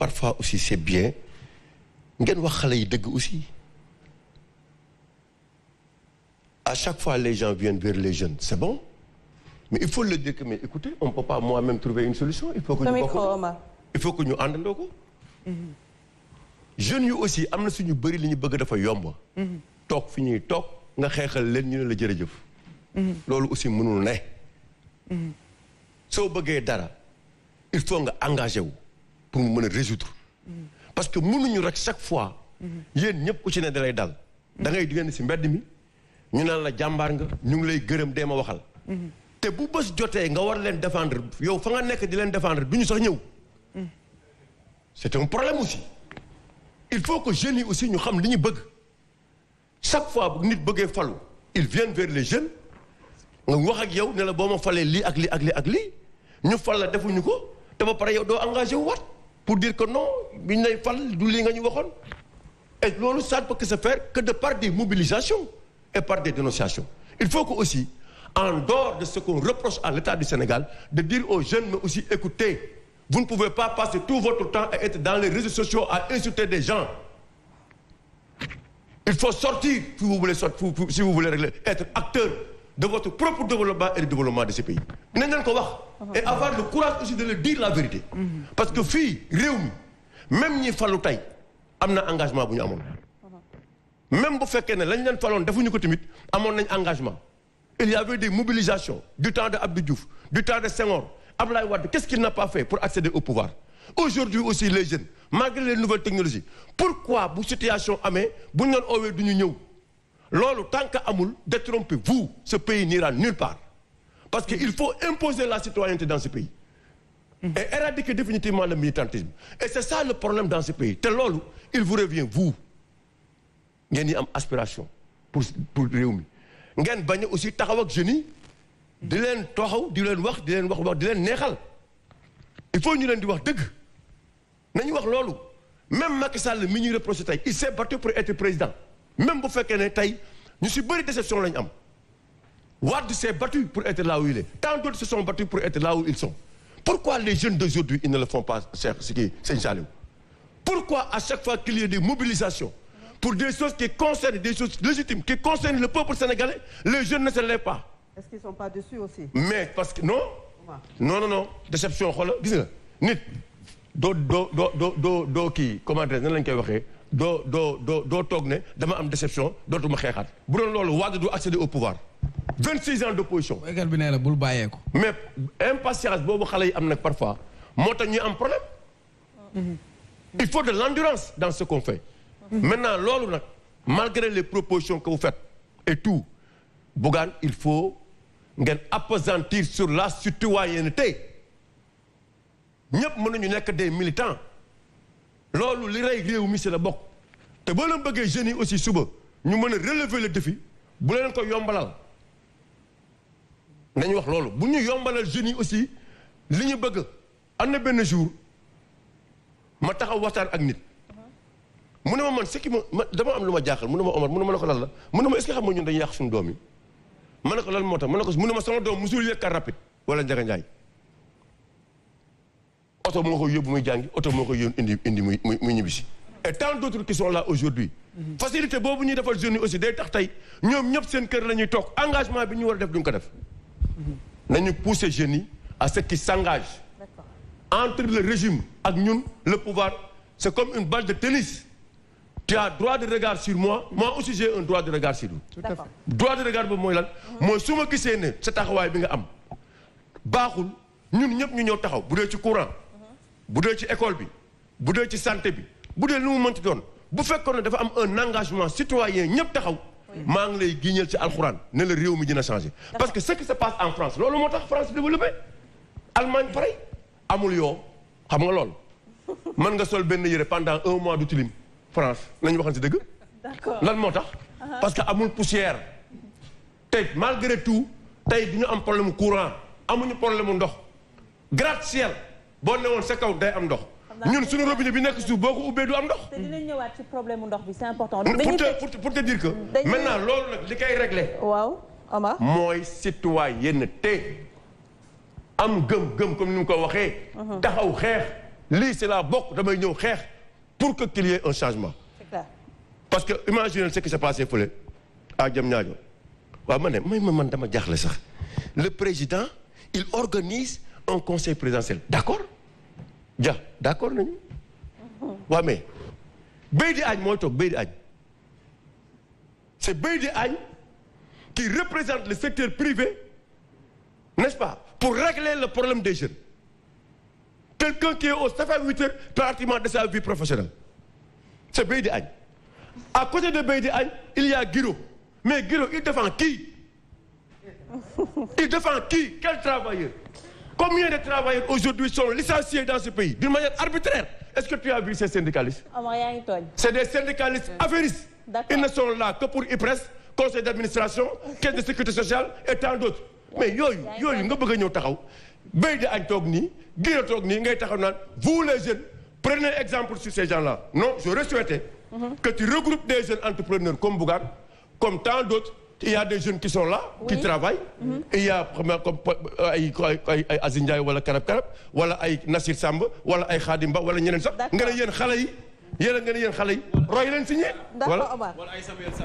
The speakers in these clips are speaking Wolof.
parfois aussi c'est bien ngeen wax xale yi dëgg aussi à chaque fois les gens viennent vers les jeunes c'est bon mais il faut le dire que mais écoutez on peut pas moi-même trouver une solution il faut que ñu bokk il faut que ñu àndandoo ko jeunes yu aussi am na suñu bëri li ñu bëgg dafa yomb toog fi ñuy toog nga xeexal leen ñu ne la jërëjëf loolu aussi mënul ne soo bëggee dara il faut nga engagé wu pour mu mën a résoudre parce que mënuñu rek chaque fois yéen ñëpp ku ci ne da lay dal da ngay diggante si mbedd mi ñu naan la jàmbaar nga ñu ngi lay gërëm dee ma waxal te bu bés jotee nga war leen défendre yow fa nga nekk di leen défendre du ñu sax ñëw c'est un problème aussi il faut que jeunes yi aussi ñu xam li ñu bëgg chaque fois bu nit bëggee falu ils viennent vers les jeunes nga wax ak yow ne la boo ma falee lii ak lii ak lii ak lii ñu fal la defuñu ko te ba pare yow doo engagé wu waat pour dire que non biñ lay fal du lii nga ñu waxoon et loolu ça ne peut que se faire que de par des mobilisations et par des dénonciations il faut que aussi en dehors de ce qu'on reproche à l'État du Sénégal de dire aux jeunes mais aussi écoutez vous ne pouvez pas passer tout votre temps à être dans les réseaux sociaux à insulter des gens il faut sortir si vous voulez sortir si vous voulez régler être acteur de votre propre développement et du développement de ce pays nañ leen ko wax et avoir le courage aussi de le dire la vérité parce que fii réew mi même ñi falu tey am na engagement bu ñu amoon même bu fekkee ne lañ leen faloon defuñu ko tamit amoon nañ engagement il y avait des mobilisations du temps de Abdou Diouf du temps de Senghor Abdoulaye Wade qu'est-ce qu'il n'a pas fait pour accéder au pouvoir aujourd'hui aussi les jeunes malgré les nouvelles technologies pourquoi bu situation amee bu ñu leen oowee du ñu ñëw loolu tant que amul détrompez-vous ce pays n'ira nulle part parce que il faut imposer la citoyenneté dans ce pays et éradiquer définitivement le militantisme et c'est ça le problème dans ce pays te loolu il vous revient vous ngeen yi am aspiration pour réew mi ngeen bañ aussi taxaw ak jeunes yi di leen taxaw di leen wax di leen neexal il faut ñu leen di wax dëgg nañu wax loolu même Macky Sall mi ñuy reproché tey il s'est battu pour être président même bu fekkee ne tey ñu si bëri déception lañu am Wade s'est battu pour être là où il est tant d'autres se sont battus pour être là où ils sont pourquoi les jeunes d'aujourd'hui ils ne le font pas Sëñ Saliou pourquoi à chaque fois qu'il y a des mobilisations pour des choses qui concernent des choses légitimes qui concernent le peuple sénégalais les jeunes ne se lèvent pas est-ce qu'ils sont pas dessus aussi mais parce que non déception xoolal gis nga nit doo kii comment dire nan lañ koy waxee doo toog ne dama am déception dootuma xeexaat bu doon loolu Wade du accéder au pouvoir 26 ans d'opposition. béykat bi nee la bul bàyyeeku. mais impatience boobu xale yi am nag parfois moo tax ñuy am problème. il faut de l'endurance dans ce qu'on fait. maintenant loolu nag malgré les propositions que vous faites et tout Bougane il faut ngeen appesantir sur la citoyenneté ñëpp mën nañu nekk des militants loolu li rey réew mi si la bokk te boo leen bëggee jeunes yi aussi suba ñu mën a relever le défi bu leen ko yombalal nañu wax loolu bu ñu yombalal jeunes yi aussi li ñu bëgg am na benn jour ma taxaw waxtaan ak nit mu ne ma man ce qui ma dama am lu ma jaaxal mu ne ma Omar mu ne ma ne ko lan la mu ne ma est-ce que xam nga ñun dañuy yàq suñu doom yi ma ne ko lan moo tax ma ne ko mu ne ma sama doom musul yëg car rapide wala Ndiaga Ndiaye oto moo koy yóbbu muy jàngi oto moo koy yóbbu indi muy ñibbisi et tant d'autres qui sont là aujourd'hui facilité boobu ñuy defal jeunes yi aussi day tax tey ñoom ñëpp seen kër la ñuy toog engagement bi ñu war a def duñ ko def nañu pousser jeunes yi à ce qu'ils s'engagent entre le régime ak ñun le pouvoir c'est comme une balle de tennis tu as droit de regard sur moi moi aussi j'ai un droit de regard sur vous droit de regard boobu mooy lan mooy su ma gisee ne sa taxawaay bi nga am baaxul ñun ñëpp ñu ñëw taxaw bu dee ci courant bu dee ci école bi bu dee ci santé bi bu dee lu mu mënti doon bu fekkoon ne dafa am un engagement citoyen ñëpp taxaw maa ngi lay giñal ci alxuraan ne la réew mi dina changer parce que ce qui se passe en France loolu moo tax France développé Allemagne pareil amul yoo xam nga loolu mën nga sol benn yére pendant 1 mois du tilim France nañu waxal ci dëgg lan moo tax parce que amul poussière tey malgré tout tey du ñu am problème courant amuñu problème ndox gratte-ciel boo newoon sa kaw day am ndox ñun suñu robinet bi nekk suuf boo ko ubbee du am ndox. te dinañ ñëwaat ci problème ndox bi c'est important. pour te dire que. maintenant loolu nag li koy régler. waaw Omar. mooy citoyenneté am gëm-gëm comme ni mu ko waxee. taxaw xeex lii c'est la bokk damay ñëw xeex pour que qu'il y ait un changement. C'est clair. parce que imaginez ce qui s'est passé fële à Diamniadio waaw man dama jaaxle sax le président il organise un conseil présidentiel d'accord d'accord nañu waaw mais Beydi Agne mooy toog Beydi Agne c'est Beydi Agne qui représente le secteur privé n'est-ce pas pour régler le problème des jeunes quelqu'un qui est au 7 à 8 heures pratiquement de sa vie professionnelle c'est Beydi Agne à côté de Beydi Agne il y a Guiro mais Guiro il défend qui quel travailleur combien de travailleurs aujourd'hui sont licenciés dans ce pays d'une manière arbitraire est-ce que tu as vu ces syndicalistes c'est des syndicalistes affairistes ils ne sont là que pour IPRES conseil d'administration caisse de sécurité sociale et tant d'autres mais yooyu nga bëgg a ñëw taxaw Beydi Agne toog nii Guiro toog nii ngay taxaw naan vous les jeunes prenez exemple sur ces gens-là non j'aurais souhaité que tu regroupes des jeunes entrepreneurs comme Bougane comme tant d'autres il y a des jeunes qui sont là qui travaillent et il y a comme ay Aziz Ndiaye wala Karab wala ay Nassir Samb wala ay Khadim Ba wala ñeneen sax nga ne yéen xale yi roy leen signé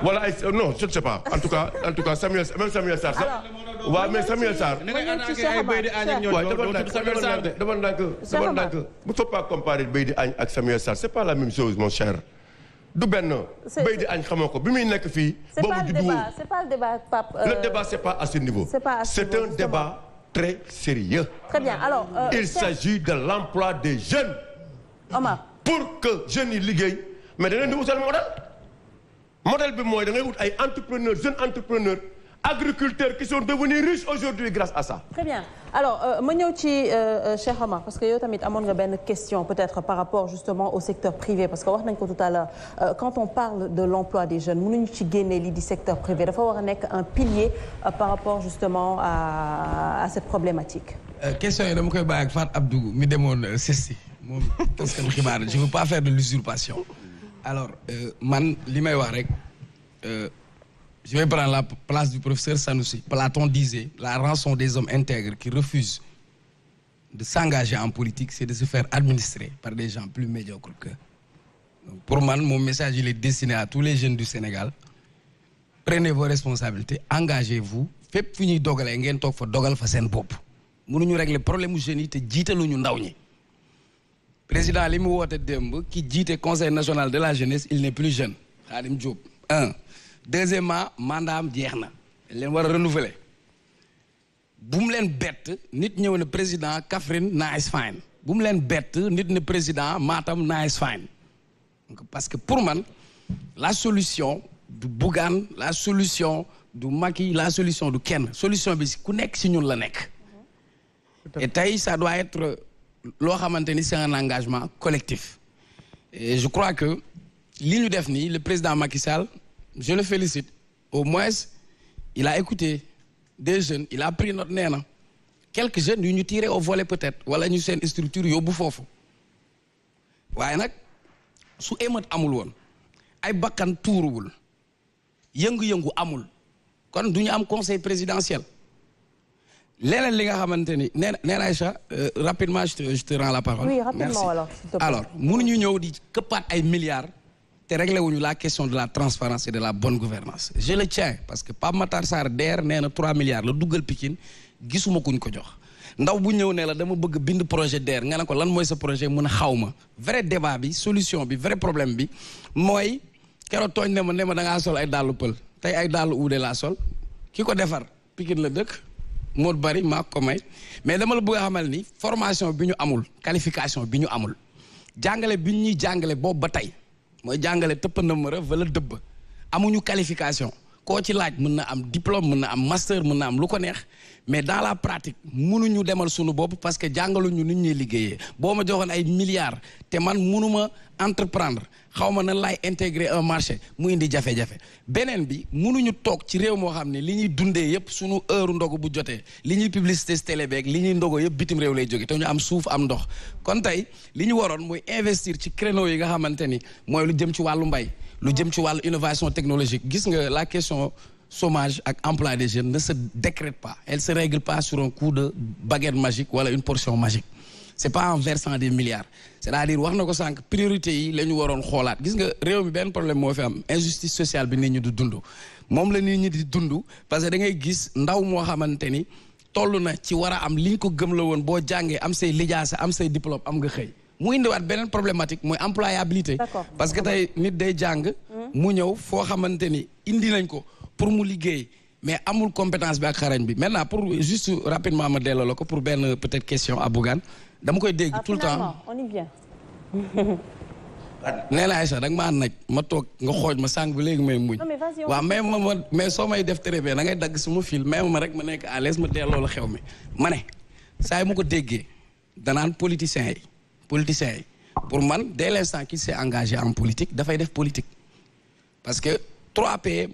wala ay non je ne sais pas en tout cas Samuel Sarr sax waaw mais Samuel Sarr dafa ndànk bu faut pas comparer Beydi Agne ak Samuel Sarr c'est pas la même chose mon cher du benn Beydi Agne xamoo ko bi muy nekk fii boobu juddu c'est pas le débat Pape le débat c'est pas à ce niveau c'est un débat très sérieux très bien alors il s'agit de l'emploi des jeunes Omar pour que jeunes yi liggéey mais da leen di wutal modèle bi mooy da ngay wut ay entrepreneurs jeunes entrepreneurs agriculteurs qui sont devenus riches aujourd'hui grâce à ça. Très bien alors ma ñëw ci Cheikh Omar parce que yow tamit amoon nga benn question peut-être par rapport justement au secteur privé parce que wax nañ ko tout à l'heure quand on parle de l'emploi des jeunes mënuñu ci génne lii di secteur privé dafa war a nekk un pilier par rapport justement à cette problématique. question yi dama koy bàyyi ak Fat Abdou mi demoon CESTI moom taskatu xibaar je veux pas faire de l'usurpation alors man li may wax rek. Je vais prendre la place du professeur Sanoussi. Platon disait, la rançon des hommes intègres qui refusent de s'engager en politique, c'est de se faire administrer par des gens plus médiocres qu'eux. Donc pour moi, mon message il est destiné à tous les jeunes du Sénégal. Prenez vos responsabilités, engagez-vous. Fépp fu ñuy dogalee ngeen toog fa dogal fa seen bopp. Mënuñu régler problème mu jeunes yi te jiitaluñu ndaw ñi. Président li mu woote démb ki jiite conseil national de la jeunesse il n'est plus jeune. Khadim Diop 1. Deuxièmement mandat am jeex na leen war a renouveler bu mu leen bett nit ñëw ne président Kaffrine nice fine bu mu leen bett nit ne président Matam nice fine donc parce que pour man la solution du Bougane la solution du Macky la solution du kenn solution bi ku nekk si ñun la nekk et tey ça doit être loo xamante ni c'est un engagement collectif et je crois que li ñu def nii le président Macky Sall je le félicite au moins il a écouté des jeunes il a pris note nee na quelques jeunes yu ñu tiré au volet peut-être wala ñu seen structure yóbbu foofu waaye nag su émeute amul woon ay bakkan tuuruwul yëngu-yëngu amul kon du ñu am conseil présidentiel leneen li nga xamante ni nee na Aïcha rapidement je te rends la parole. Oui, rapidement. Merci. Alors mënuñu ñëw di këppaat ay milliards te réglé wuñu la question de la transparence et de la bonne gouvernance je le tiens parce que Pape Matar Sarr DER nee na 3 milliards la duggal Pikine gisuma kuñ ko jox ndaw bu ñëw ne la dama bëgg bind projet DER nga ne ko lan mooy sa projet mun a xaw ma vrai débat bi solution bi vrai problème bi mooy keroog tooñ ne ma da ngaa sol ay dàllu pël tey ay dàllu uude laa sol ki ko defar Pikine la dëkk Modou Bari maa ko may mais dama la bëgg a xamal ni formation bi ñu amul qualification bi ñu amul jàngale bi ñuy jàngale boobu ba tey mooy jàngale tëpp ndëmëra wala dëbb amuñu qualification koo ci laaj mën na am diplôme mën na am master mën na am lu ko neex mais dans la pratique mënuñu demal sunu bopp parce que jàngaluñu nit ñuy liggéeyee boo ma joxoon ay milliards te man mënuma entreprendre xaw ma nan laay intégrer un marché mu indi jafe-jafe beneen bi mënuñu toog ci réew moo xam ne li ñuy dundee yëpp sunu heure ndogu bu jotee li ñuy publicité télé beeg li ñuy ndogo yëpp bitim réew lay jóge te ñu am suuf am ndox kon tey li ñu waroon mooy investir ci créneau yi nga xamante ni mooy lu jëm ci wàllu mbay lu jëm ci wàllu innovation technologique gis nga la question chômage ak emploi des jeunes ne se décrète pas elle se règle pas sur un coup de baguette magique wala une portion magique c'est pas en versant des milliards c'est-à-dire wax na ko sànq priorité yi la ñu waroon xoolaat gis nga réew mi benn problème moo fi am injustice sociale bi nit ñi di dund moom la nit ñi di dund parce que da ngay gis ndaw moo xamante ni toll na ci war a am liñ ko gëm la woon boo jàngee am say lijaasa am say diplôme am nga xëy mu indiwaat beneen problématique mooy employabilité parce que tey nit day jàng mu ñëw foo xamante ni indi nañ ko pour mu liggéey mais amul compétence bi ak xarañ bi maintenant pour juste rapidement ma delloo la ko pour benn peut-être question à Bougane dama koy dégg tout le temps on y vient. nee na Aïcha da nga maa naj ma toog nga xooj ma sànq ba léegi may muñ waaw mais soo may def très bien da ngay dagg suma fil mais ma rek ma nekk à l'aise ma delloo la xew mi ma ne saa yi ma ko déggee danaan politiciens yi pour man dès l'instant qu'il s'est engagé en politique dafay def politique parce que 3P